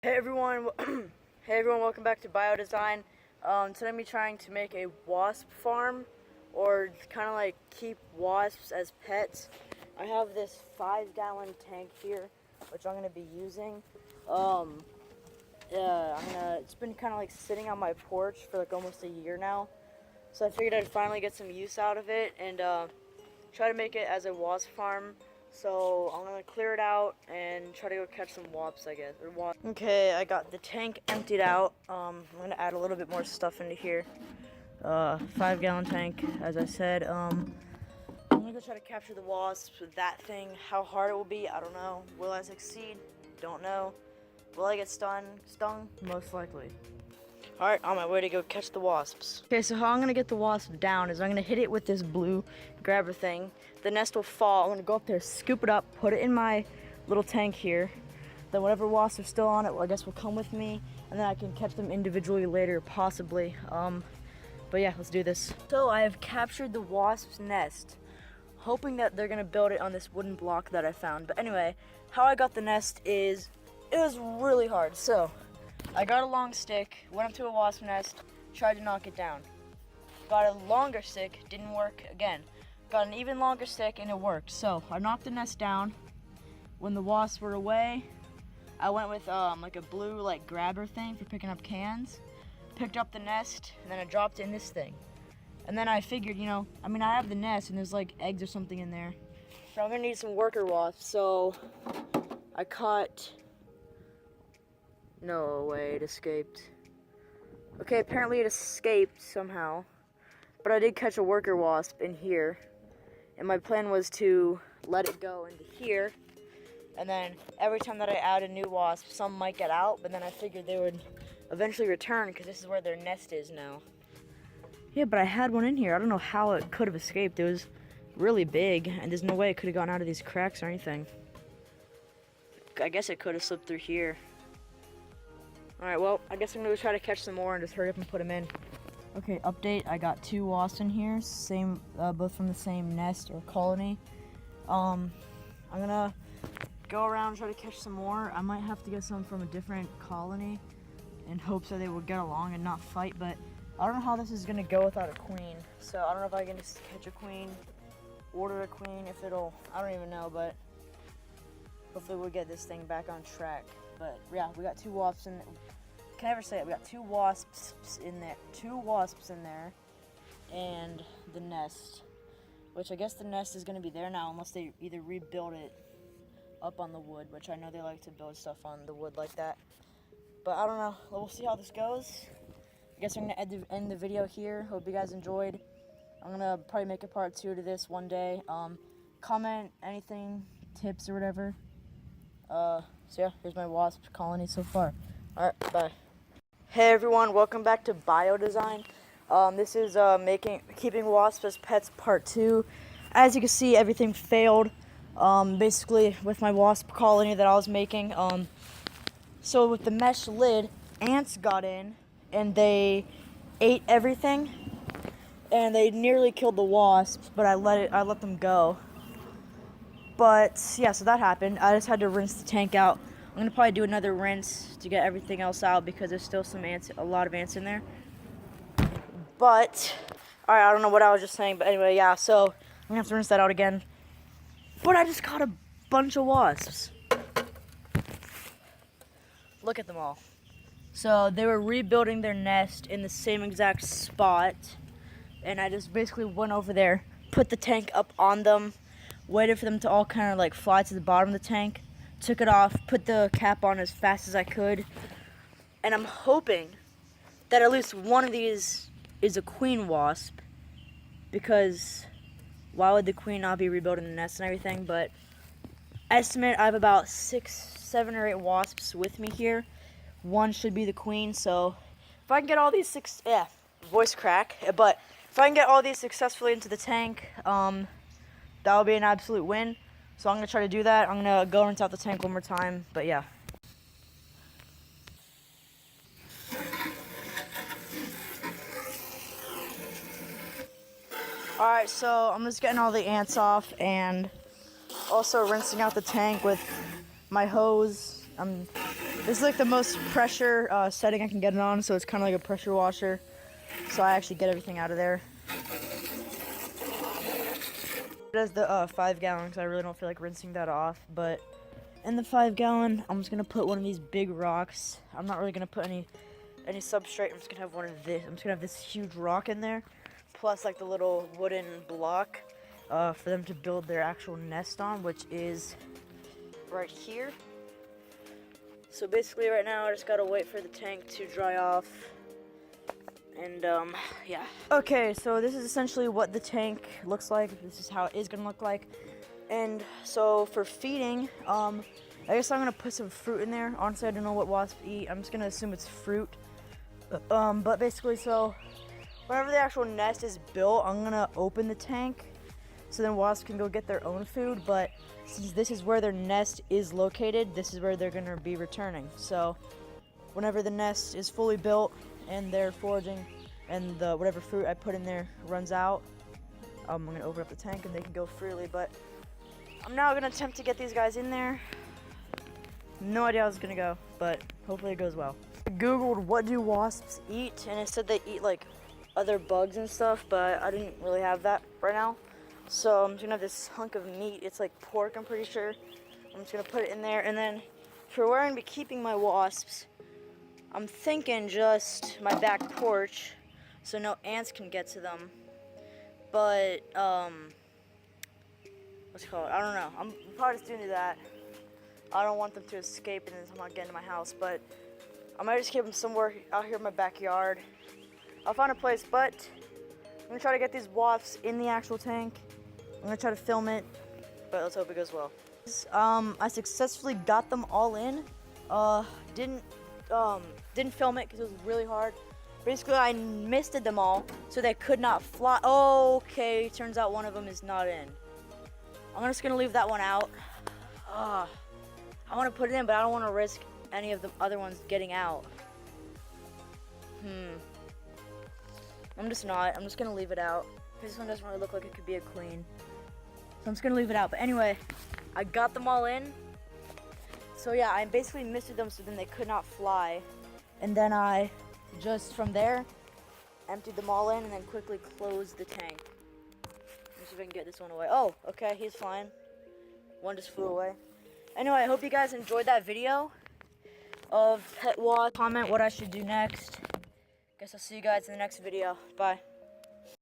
Hey everyone, hey everyone, welcome back to Biodesign. Today I'm trying to make a wasp farm, or kind of like keep wasps as pets. I have this 5-gallon tank here, which I'm going to be using. It's been kind of like sitting on my porch for like almost a year now, so I figured I'd finally get some use out of it and try to make it as a wasp farm. So I'm gonna clear it out and try to go catch some wasps, I guess. Okay, I got the tank emptied out. I'm gonna add a little bit more stuff into here. 5-gallon tank, as I said. I'm gonna go try to capture the wasps with that thing. How hard it will be, I don't know. Will I succeed? Don't know. Will I get stung? Most likely. Alright, on my way to go catch the wasps. Okay, so how I'm gonna get the wasp down is I'm gonna hit it with this blue grabber thing. The nest will fall. I'm gonna go up there, scoop it up, put it in my little tank here. Then whatever wasps are still on it, well, I guess will come with me, and then I can catch them individually later, possibly. But yeah, let's do this. So I have captured the wasp's nest, hoping that they're gonna build it on this wooden block that I found. But anyway, how I got the nest is, it was really hard. So I got a long stick, went up to a wasp nest, tried to knock it down. Got a longer stick, didn't work again. Got an even longer stick and it worked. So I knocked the nest down. When the wasps were away, I went with like a blue like grabber thing for picking up cans. Picked up the nest and then I dropped it in this thing. And then I figured, I have the nest and there's like eggs or something in there. So I'm gonna need some worker wasps. So I caught. No way, it escaped. Okay, apparently it escaped somehow. But I did catch a worker wasp in here. And my plan was to let it go into here. And then every time that I add a new wasp, some might get out. But then I figured they would eventually return because this is where their nest is now. Yeah, but I had one in here. I don't know how it could have escaped. It was really big. And there's no way it could have gone out of these cracks or anything. I guess it could have slipped through here. Alright, well, I guess I'm going to try to catch some more and just hurry up and put them in. Okay, update. I got 2 wasps in here, both from the same nest or colony. I'm going to go around and try to catch some more. I might have to get some from a different colony in hopes that they will get along and not fight, but I don't know how this is going to go without a queen. So I don't know if I can just catch a queen, order a queen, I don't even know, but hopefully we'll get this thing back on track. But yeah, we got 2 wasps in. Can I ever say it? We got 2 wasps in there. 2 wasps in there, and the nest. Which I guess the nest is going to be there now, unless they either rebuild it up on the wood, which I know they like to build stuff on the wood like that. But I don't know. We'll see how this goes. I guess I'm going to end the video here. Hope you guys enjoyed. I'm going to probably make a part 2 to this one day. Comment anything, tips or whatever. So yeah, here's my wasp colony so far. Alright, bye. Hey everyone, welcome back to Biodesign. This is keeping wasps as pets part 2. As you can see, everything failed. Basically with my wasp colony that I was making. So with the mesh lid, ants got in and they ate everything. And they nearly killed the wasps, but I let them go. But yeah, so that happened. I just had to rinse the tank out. I'm gonna probably do another rinse to get everything else out because there's still a lot of ants in there. But alright, I don't know what I was just saying, but anyway, yeah, so I'm gonna have to rinse that out again. But I just caught a bunch of wasps. Look at them all. So they were rebuilding their nest in the same exact spot, and I just basically went over there, put the tank up on them, waited for them to all kind of like fly to the bottom of the tank, took it off, put the cap on as fast as I could, and I'm hoping that at least one of these is a queen wasp, because why would the queen not be rebuilding the nest and everything? But I estimate I have about 6, 7, or 8 wasps with me here. One should be the queen, so if I can get all these voice crack, but if I can get all these successfully into the tank, that would be an absolute win. So I'm going to try to do that. I'm going to go rinse out the tank one more time. But yeah. Alright, so I'm just getting all the ants off and also rinsing out the tank with my hose. I'm This is like the most pressure setting I can get it on, so it's kind of like a pressure washer. So I actually get everything out of there. It has the 5 gallon, because I really don't feel like rinsing that off. But in the 5 gallon, I'm just gonna put one of these big rocks. I'm not really gonna put any substrate. I'm just gonna have one of this. I'm just gonna have this huge rock in there, plus like the little wooden block for them to build their actual nest on, which is right here. So basically right now I just gotta wait for the tank to dry off, and yeah. Okay, so this is essentially what the tank looks like. This is how it is gonna look like. And so for feeding, I guess I'm gonna put some fruit in there. Honestly, I don't know what wasps eat. I'm just gonna assume it's fruit. But basically, so whenever the actual nest is built, I'm gonna open the tank so then wasps can go get their own food. But since this is where their nest is located, this is where they're gonna be returning. So whenever the nest is fully built and they're foraging and the whatever fruit I put in there runs out, I'm gonna open up the tank and they can go freely. But I'm now gonna attempt to get these guys in there. No idea how it's gonna go, but hopefully it goes well. I googled what do wasps eat, and it said they eat like other bugs and stuff, but I didn't really have that right now. So I'm just gonna have this hunk of meat. It's like pork, I'm pretty sure. I'm just gonna put it in there, and then for where I'm gonna be keeping my wasps, I'm thinking just my back porch, so no ants can get to them. But what's it called? I don't know. I'm probably just doing that. I don't want them to escape and then somehow get into my house, but I might just keep them somewhere out here in my backyard. I'll find a place, but I'm gonna try to get these wasps in the actual tank. I'm gonna try to film it, but let's hope it goes well. I successfully got them all in. Didn't film it because it was really hard. Basically, I misted them all, so they could not fly. Okay, turns out one of them is not in. I'm just gonna leave that one out. I want to put it in, but I don't want to risk any of the other ones getting out. I'm just not. I'm just gonna leave it out. This one doesn't really look like it could be a queen. So I'm just gonna leave it out. But anyway, I got them all in. So yeah, I basically misted them so then they could not fly. And then I just from there emptied them all in and then quickly closed the tank. Let me see if I can get this one away. Oh, okay, he's fine. One just flew away. Anyway, I hope you guys enjoyed that video of pet wasp. Comment what I should do next. Guess I'll see you guys in the next video. Bye.